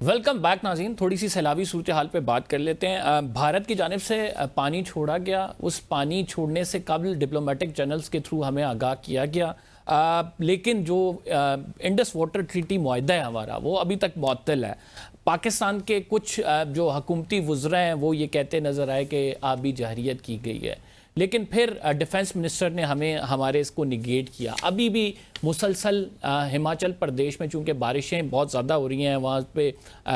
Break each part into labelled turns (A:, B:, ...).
A: Welcome back ناظرین. تھوڑی سی سیلابی صورتحال پہ بات کر لیتے ہیں. بھارت کی جانب سے پانی چھوڑا گیا. اس پانی چھوڑنے سے قبل ڈپلومیٹک چینلز کے تھرو ہمیں آگاہ کیا گیا, لیکن جو انڈس واٹر ٹریٹی معاہدہ ہے ہمارا, وہ ابھی تک معطل ہے. پاکستان کے کچھ جو حکومتی وزراء ہیں وہ یہ کہتے نظر آئے کہ آبی جہریت کی گئی ہے, لیکن پھر ڈیفنس منسٹر نے ہمارے اس کو نگیٹ کیا. ابھی بھی مسلسل ہماچل پردیش میں چونکہ بارشیں بہت زیادہ ہو رہی ہیں, وہاں پہ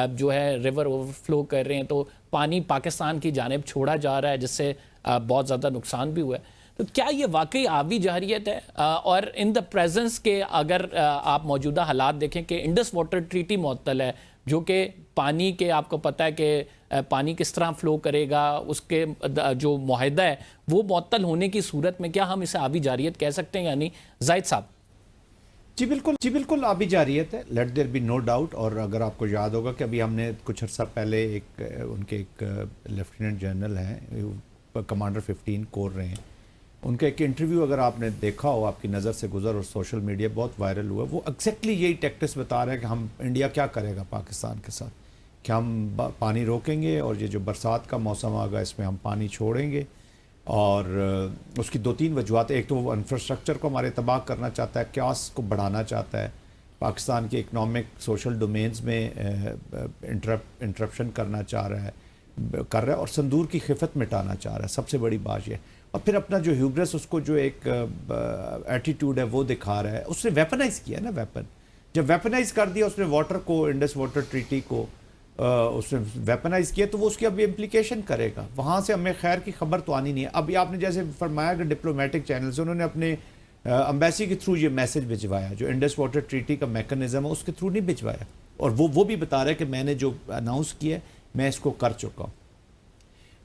A: جو ہے ریور اوور فلو کر رہے ہیں, تو پانی پاکستان کی جانب چھوڑا جا رہا ہے, جس سے بہت زیادہ نقصان بھی ہوا ہے. تو کیا یہ واقعی آبی جہریت ہے؟ اور ان دا پریزنس کے اگر آپ موجودہ حالات دیکھیں کہ انڈس واٹر ٹریٹی معطل ہے, جو کہ پانی کے آپ کو پتہ ہے کہ پانی کس طرح فلو کرے گا, اس کے جو معاہدہ ہے وہ معطل ہونے کی صورت میں کیا ہم اسے آبی جہریت کہہ سکتے ہیں؟ یعنی زاہد صاحب.
B: جی بالکل آبی جہریت ہے, let there be no doubt. اور اگر آپ کو یاد ہوگا کہ ابھی ہم نے کچھ عرصہ پہلے ان کے ایک لیفٹیننٹ جنرل ہیں, کمانڈر 15 کور رہے ہیں, ان کا ایک انٹرویو اگر آپ نے دیکھا ہو, آپ کی نظر سے گزر اور سوشل میڈیا بہت وائرل ہوا, وہ ایگزیکٹلی یہی ٹیکٹس بتا رہے ہیں کہ ہم انڈیا کیا کرے گا پاکستان کے ساتھ, کہ ہم پانی روکیں گے اور یہ جو برسات کا موسم آگا اس میں ہم پانی چھوڑیں گے. اور اس کی 2-3 وجوہات. ایک تو وہ انفراسٹرکچر کو ہمارے تباہ کرنا چاہتا ہے, کیاس کو بڑھانا چاہتا ہے, پاکستان کے اکنامک سوشل ڈومینز میں انٹرپشن کرنا چاہ رہا ہے, اور صندور کی خفت مٹانا چاہ رہا ہے. سب سے بڑی بات یہ, اور پھر اپنا جو ہیوبرس, اس کو جو ایک ایٹیٹیوڈ ہے وہ دکھا رہا ہے. اس نے ویپنائز کیا نا, جب ویپنائز کر دیا اس نے واٹر کو, انڈس واٹر ٹریٹی کو اس نے ویپنائز کیا, تو وہ اس کی اب امپلیکیشن کرے گا. وہاں سے ہمیں خیر کی خبر تو آنی نہیں ہے. ابھی آپ نے جیسے فرمایا کہ ڈپلومیٹک چینل سے انہوں نے اپنے امبیسی کے تھرو یہ میسج بھجوایا, جو انڈس واٹر ٹریٹی کا میکنزم ہے اس کے تھرو نہیں بھجوایا, اور وہ بھی بتا رہا ہے کہ میں نے جو اناؤنس کیا ہے میں اس کو کر چکا ہوں.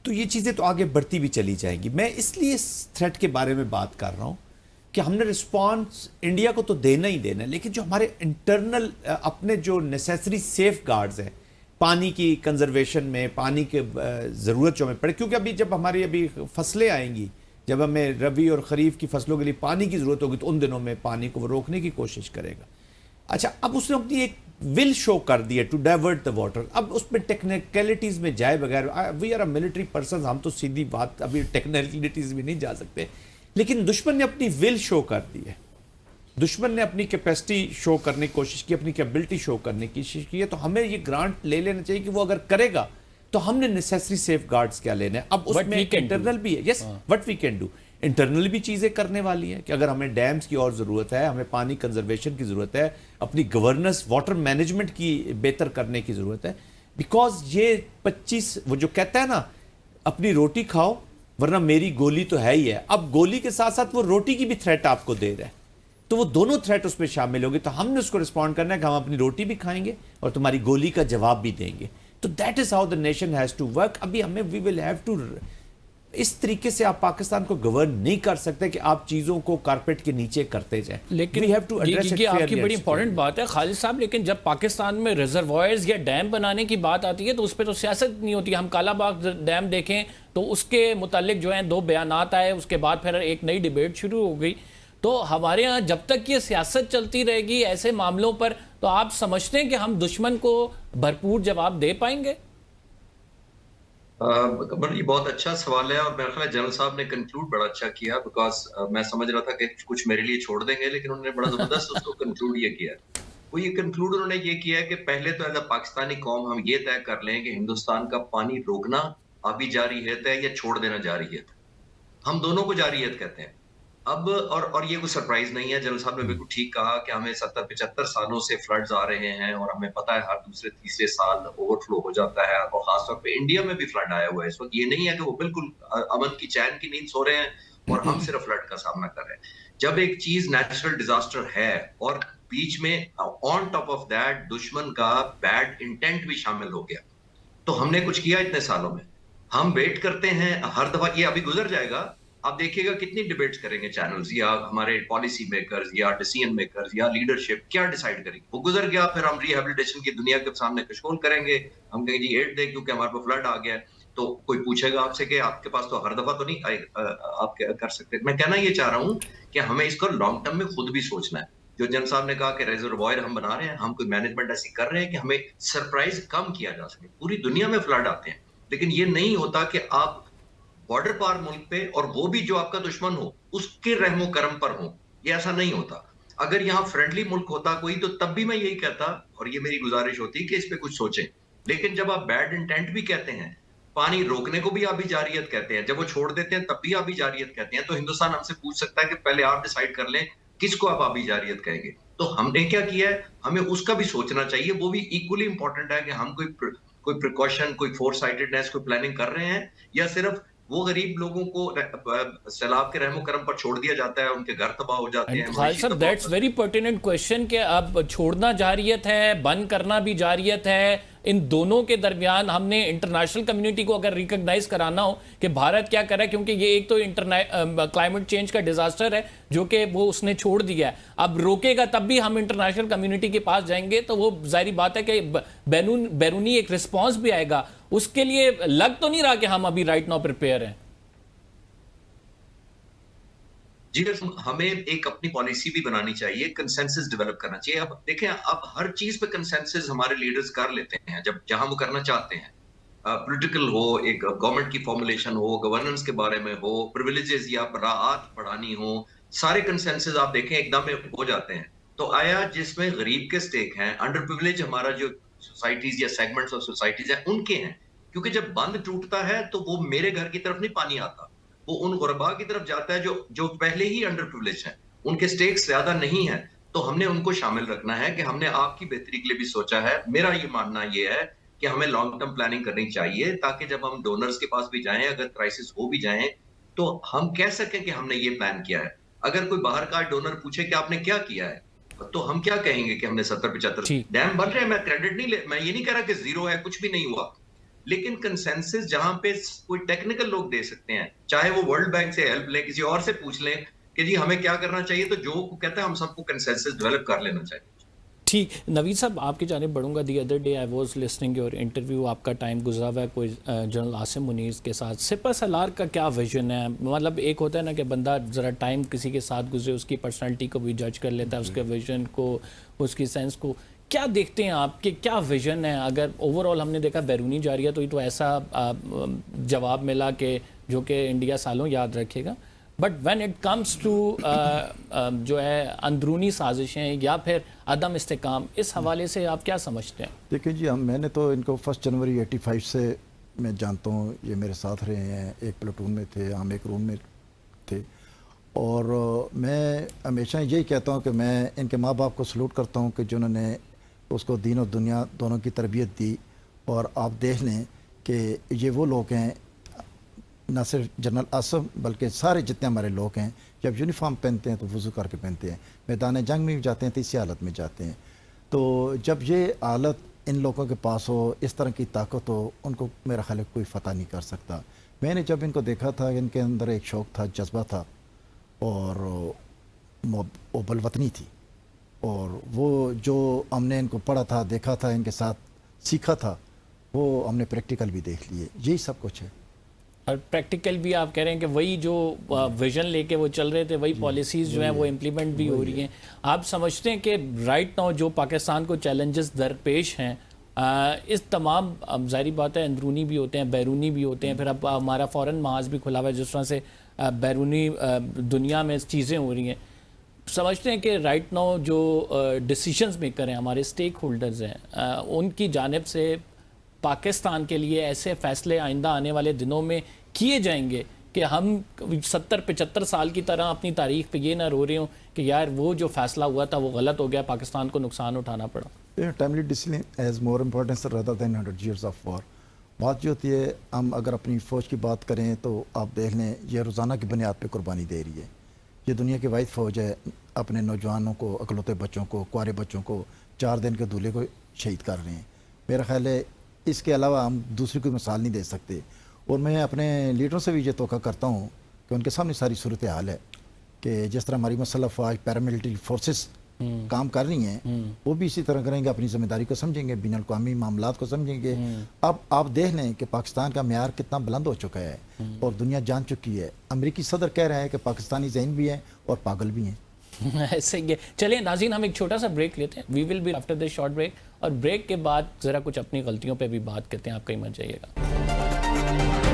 B: تو یہ چیزیں تو آگے بڑھتی بھی چلی جائیں گی. میں اس لیے اس تھریٹ کے بارے میں بات کر رہا ہوں کہ ہم نے رسپانس انڈیا کو تو دینا ہی دینا ہے, لیکن جو ہمارے انٹرنل اپنے جو نیسیسری سیف گارڈز ہیں پانی کی کنزرویشن میں, پانی کے ضرورت جو ہمیں پڑے, کیونکہ جب ہماری فصلیں آئیں گی, جب ہمیں ربی اور خریف کی فصلوں کے لیے پانی کی ضرورت ہوگی, تو ان دنوں میں پانی کو وہ روکنے کی کوشش کرے گا. اچھا, اب اس نے اپنی ایک ول شو کر دی ہے ٹو ڈائیورٹ دا واٹر. اب اس میں ٹیکنیکلٹیز میں جائے بغیر, we are a military persons, ہم تو سیدھی بات ابھی ٹیکنیکلٹیز میں نہیں جا سکتے, لیکن دشمن نے اپنی ول شو کر دی ہے. دشمن نے اپنی کیپیسٹی شو کرنے کی کوشش کی, اپنی کیپبلٹی شو کرنے کی کوشش کی ہے. تو ہمیں یہ گرانٹ لے لینا چاہیے کہ وہ اگر کرے گا تو ہم نے نیسیسری سیف گارڈز کیا لینے ہیں. اب اس میں انٹرنل بھی ہے, yes what we can do, internal بھی چیزیں کرنے والی ہیں کہ اگر ہمیں ڈیمز کی اور ضرورت ہے, ہمیں پانی کنزرویشن کی ضرورت ہے, اپنی گورننس واٹر مینجمنٹ کی بہتر کرنے کی ضرورت ہے. بیکاز یہ 25 وہ جو کہتا ہے نا, اپنی روٹی کھاؤ ورنہ میری گولی تو ہے ہی ہے. اب گولی کے ساتھ ساتھ وہ روٹی کی بھی تھریٹ آپ کو دے رہا ہے, تو وہ دونوں تھریٹ اس میں شامل ہوگی. تو ہم نے اس کو رسپونڈ کرنا ہے کہ ہم اپنی روٹی بھی کھائیں گے اور تمہاری گولی کا جواب بھی دیں گے. تو that is how the nation has to work. ابھی ہمیں وی ول ہیو ٹو, اس طریقے سے آپ پاکستان کو گورن نہیں کر سکتے کہ آپ چیزوں کو کارپیٹ کے نیچے کرتے جائیں.
A: لیکن یہ آپ کی بڑی امپورٹنٹ بات ہے خالد صاحب, لیکن جب پاکستان میں ریزروائرز یا ڈیم بنانے کی بات آتی ہے تو اس پہ تو سیاست نہیں ہوتی. ہم کالا باغ ڈیم دیکھیں تو اس کے متعلق جو ہیں 2 بیانات آئے, اس کے بعد پھر ایک نئی ڈیبیٹ شروع ہو گئی. تو ہمارے ہاں جب تک یہ سیاست چلتی رہے گی ایسے معاملوں پر, تو آپ سمجھتے ہیں کہ ہم دشمن کو بھرپور جواب دے پائیں گے؟
C: یہ بہت اچھا سوال ہے, اور میرا خیال ہے جنرل صاحب نے کنکلوڈ بڑا اچھا کیا, بیکاز میں سمجھ رہا تھا کہ کچھ میرے لیے چھوڑ دیں گے, لیکن انہوں نے بڑا زبردست اس کو کنکلوڈ یہ کیا. وہ یہ کنکلوڈ انہوں نے یہ کیا کہ پہلے تو ایز اے پاکستانی قوم ہم یہ طے کر لیں کہ ہندوستان کا پانی روکنا آبی جارحیت ہے یا چھوڑ دینا جارحیت. ہم دونوں کو جارحیت کہتے ہیں. اب اور یہ کوئی سرپرائز نہیں ہے, جنرل صاحب نے بالکل ٹھیک کہا کہ ہمیں 70-75 سالوں سے فلڈز آ رہے ہیں, اور ہمیں پتہ ہے ہر دوسرے تیسرے سال اوور فلو ہو جاتا ہے, اور خاص طور پہ انڈیا میں بھی فلڈ آیا ہوا ہے اس وقت. یہ نہیں ہے کہ وہ بالکل امن کی چین کی نیند سو رہے ہیں اور ہم صرف فلڈ کا سامنا کر رہے ہیں. جب ایک چیز نیچرل ڈیزاسٹر ہے اور بیچ میں آن ٹاپ آف دیٹ دشمن کا بیڈ انٹینٹ بھی شامل ہو گیا, تو ہم نے کچھ کیا اتنے سالوں میں. ہم ویٹ کرتے ہیں ہر دفعہ, یہ ابھی گزر جائے گا, آپ دیکھیے گا کتنی ڈیبیٹس کریں گے چینلز یا ہمارے پالیسی میکرز یا ڈیسیژن میکرز یا لیڈرشپ, کیا ڈیسائیڈ کریں گے. وہ گزر گیا, پھر ہم ریہیبلیٹیشن کی دنیا کے سامنے کشکول کریں گے, ہم کہیں جی ایڈ دیں کیونکہ ہمارے پاس فلڈ آ گیا. تو کوئی پوچھے گا آپ سے کہ آپ کے پاس تو ہر دفعہ تو نہیں آپ کر سکتے. میں کہنا یہ چاہ رہا ہوں کہ ہمیں اس کو لانگ ٹرم میں خود بھی سوچنا ہے. جو جن صاحب نے کہا کہ ریزروائر ہم بنا رہے ہیں, ہم کوئی مینجمنٹ ایسی کر رہے ہیں کہ ہمیں سرپرائز کم کیا جا سکے. پوری دنیا میں فلڈ آتے ہیں, لیکن یہ نہیں ہوتا کہ آپ بارڈر پار ملک پہ, اور وہ بھی جو آپ کا دشمن ہو اس کے رحم و کرم پر ہوں. یہ ایسا نہیں ہوتا. اگر یہاں فرینڈلی ملک ہوتا کوئی تو تب بھی میں یہی کہتا, اور یہ میری گزارش ہوتی کہ اس پہ کچھ سوچیں. لیکن جب آپ بیڈ انٹینٹ بھی کہتے ہیں, پانی روکنے کو بھی آبی جاریت کہتے ہیں, جب وہ چھوڑ دیتے ہیں تب بھی آبی جاریت کہتے ہیں, تو ہندوستان ہم سے پوچھ سکتا ہے کہ پہلے آپ ڈیسائیڈ کر لیں کس کو آپ آبی جاریت کہیں گے. تو ہم نے کیا کیا ہے, ہمیں اس کا بھی سوچنا چاہیے. وہ بھی ایکولی امپورٹنٹ ہے کہ ہم کوئی پریکاشن, کوئی فور سائٹڈنیس, کوئی پلاننگ کر رہے ہیں, یا صرف وہ غریب لوگوں کو سیلاب کے رحم و کرم پر چھوڑ دیا جاتا ہے, ان کے گھر تباہ ہو جاتے ہیں.
A: خالد صاحب, دیٹس ویری پرٹیننٹ کویشچن کہ اب چھوڑنا جاریت ہے, بند کرنا بھی جاریت ہے. ان دونوں کے درمیان ہم نے انٹرنیشنل کمیونٹی کو اگر ریکگنائز کرانا ہو کہ بھارت کیا کرے, کیونکہ یہ ایک تو کلائمیٹ چینج کا ڈیزاسٹر ہے جو کہ وہ اس نے چھوڑ دیا ہے, اب روکے گا تب بھی ہم انٹرنیشنل کمیونٹی کے پاس جائیں گے تو وہ ظاہری بات ہے کہ بیرونی ایک رسپانس بھی آئے گا. اس کے لیے لگ تو نہیں رہا کہ ہم ابھی رائٹ ناؤ پریپیئر ہیں؟
C: جی, ہمیں ایک اپنی پالیسی بھی بنانی چاہیے, کنسنسس ڈیولپ کرنا چاہیے. اب دیکھیں, اب ہر چیز پہ کنسنسس ہمارے لیڈرز کر لیتے ہیں جب جہاں وہ کرنا چاہتے ہیں. پولیٹیکل ہو, ایک گورنمنٹ کی فارمولیشن ہو, گورننس کے بارے میں ہو, پریویلیجز یا براعات بڑھانی ہو, سارے کنسنسس آپ دیکھیں ایک دم ہو جاتے ہیں. تو آیا جس میں غریب کے سٹیک ہیں, انڈر پریویلیج ہمارا جو سوسائٹیز یا سیگمنٹس آف سوسائٹیز ہیں ان کے ہیں, کیونکہ جب بند ٹوٹتا ہے تو وہ میرے گھر کی طرف نہیں پانی آتا, وہ ان غربا کی طرف جاتا ہے جو پہلے ہی انڈر پریویلیج ہیں, ان کے سٹیکس زیادہ نہیں ہیں. تو ہم نے ان کو شامل رکھنا ہے کہ ہم نے آپ کی بہتری کے لیے بھی سوچا ہے. میرا یہ ماننا یہ ہے کہ ہمیں لانگ ٹرم پلاننگ کرنی چاہیے, تاکہ جب ہم ڈونرز کے پاس بھی جائیں, اگر کرائسس ہو بھی جائیں تو ہم کہہ سکیں کہ ہم نے یہ پلان کیا ہے. اگر کوئی باہر کا ڈونر پوچھے کہ آپ نے کیا کیا ہے, تو ہم کیا کہیں گے کہ ہم نے 70-75 ڈیم بن رہے ہیں. میں کریڈٹ نہیں میں یہ نہیں کہہ رہا کہ زیرو ہے, کچھ بھی نہیں ہوا, لیکن کنسنسس جہاں پہ کوئی ٹیکنیکل لوگ دے سکتے ہیں, چاہے وہ ورلڈ بینک سے ہیلپ لیں, کسی اور سے پوچھ لیں کہ جی ہمیں کیا کرنا چاہیے, تو جو کہتا ہے ہم سب کو کنسنسس ڈیولپ کر لینا چاہیے.
A: ٹھیک. نوید صاحب, آپ کی جانب بڑھوں گا. The other day I was listening your interview, آپ کا ٹائم گزرا ہوا ہے کوئی جنرل عاصم منیز کے ساتھ. سپہ سالار کا کیا ویژن ہے؟ مطلب ایک ہوتا ہے نا کہ بندہ ذرا ٹائم کسی کے ساتھ گزرے, اس کی پرسنالٹی کو بھی جج کر لیتا ہے, اس کے ویژن کو, اس کی سینس کو. کیا دیکھتے ہیں آپ کہ کیا ویژن ہے؟ اگر اوور آل ہم نے دیکھا بیرونی جاریہ تو ایسا جواب ملا کہ جو کہ انڈیا سالوں یاد رکھے گا, but when it comes to جو ہے اندرونی سازشیں یا پھر عدم استحکام, اس حوالے سے آپ کیا سمجھتے ہیں؟
D: دیکھیں جی, میں نے تو ان کو 1 جنوری 85 سے میں جانتا ہوں, یہ میرے ساتھ رہے ہیں, ایک پلٹون میں تھے, ہم ایک روم میں تھے, اور میں ہمیشہ یہی کہتا ہوں کہ میں ان کے ماں باپ کو سلوٹ کرتا ہوں کہ جنہوں نے اس کو دین اور دنیا دونوں کی تربیت دی. اور آپ دیکھ لیں کہ یہ وہ لوگ ہیں, نہ صرف جنرل عاصم بلکہ سارے جتنے ہمارے لوگ ہیں, جب یونیفارم پہنتے ہیں تو وضو کر کے پہنتے ہیں, میدان جنگ میں بھی جاتے ہیں تو اسی حالت میں جاتے ہیں. تو جب یہ حالت ان لوگوں کے پاس ہو, اس طرح کی طاقت ہو, ان کو میرا خیال ہے کوئی فتح نہیں کر سکتا. میں نے جب ان کو دیکھا تھا, ان کے اندر ایک شوق تھا, جذبہ تھا, اور وہ بلوطنی تھی, اور وہ جو ہم نے ان کو پڑھا تھا, دیکھا تھا, ان کے ساتھ سیکھا تھا, وہ ہم نے پریکٹیکل بھی دیکھ لیے. یہی سب کچھ ہے.
A: اور پریکٹیکل بھی آپ کہہ رہے ہیں کہ وہی جو ویژن لے کے وہ چل رہے تھے, وہی پالیسیز جو ہیں وہ امپلیمنٹ بھی ہو رہی ہیں. آپ سمجھتے ہیں کہ رائٹ ناؤ جو پاکستان کو چیلنجز درپیش ہیں, اس تمام ظاہری بات ہے اندرونی بھی ہوتے ہیں, بیرونی بھی ہوتے ہیں, پھر اب ہمارا فورن محاذ بھی کھلا ہوا ہے, جس طرح سے بیرونی دنیا میں چیزیں ہو رہی ہیں, سمجھتے ہیں کہ رائٹ ناؤ جو ڈیسیشنز میکر ہیں, ہمارے سٹیک ہولڈرز ہیں, ان کی جانب سے پاکستان کے لیے ایسے فیصلے آئندہ آنے والے دنوں میں کیے جائیں گے کہ ہم 70-75 سال کی طرح اپنی تاریخ پہ یہ نہ رو رہے ہوں کہ یار وہ جو فیصلہ ہوا تھا وہ غلط ہو گیا, پاکستان کو نقصان اٹھانا پڑا؟
D: Timely discipline has more importance rather than 100 years of war. بات جو ہوتی ہے, ہم اگر اپنی فوج کی بات کریں تو آپ دیکھ لیں یہ روزانہ کی بنیاد پہ قربانی دے رہی ہے. یہ دنیا کی واحد فوج ہے, اپنے نوجوانوں کو, اکلوتے بچوں کو, کوارے بچوں کو 4 دن کے دولے کو شہید کر رہے ہیں. میرا خیال ہے اس کے علاوہ ہم دوسری کوئی مثال نہیں دے سکتے. اور میں اپنے لیڈروں سے بھی یہ توقع کرتا ہوں کہ ان کے سامنے ساری صورتحال ہے کہ جس طرح ہماری مسلح افواج پیراملٹری فورسز کام کر رہی ہیں, وہ بھی اسی طرح کریں گے, اپنی ذمہ داری کو سمجھیں گے, بین الاقوامی معاملات کو سمجھیں گے. اب آپ دیکھ لیں کہ پاکستان کا معیار کتنا بلند ہو چکا ہے اور دنیا جان چکی ہے. امریکی صدر کہہ رہے ہیں کہ پاکستانی ذہین بھی ہیں اور پاگل بھی ہیں.
A: ایسے ہی ہے. چلیے ناظرین ہم ایک چھوٹا سا بریک لیتے ہیں. We will be after this short break, اور بریک کے بعد ذرا کچھ اپنی غلطیوں پہ بھی بات کرتے ہیں. آپ کہیں مت جائیے گا.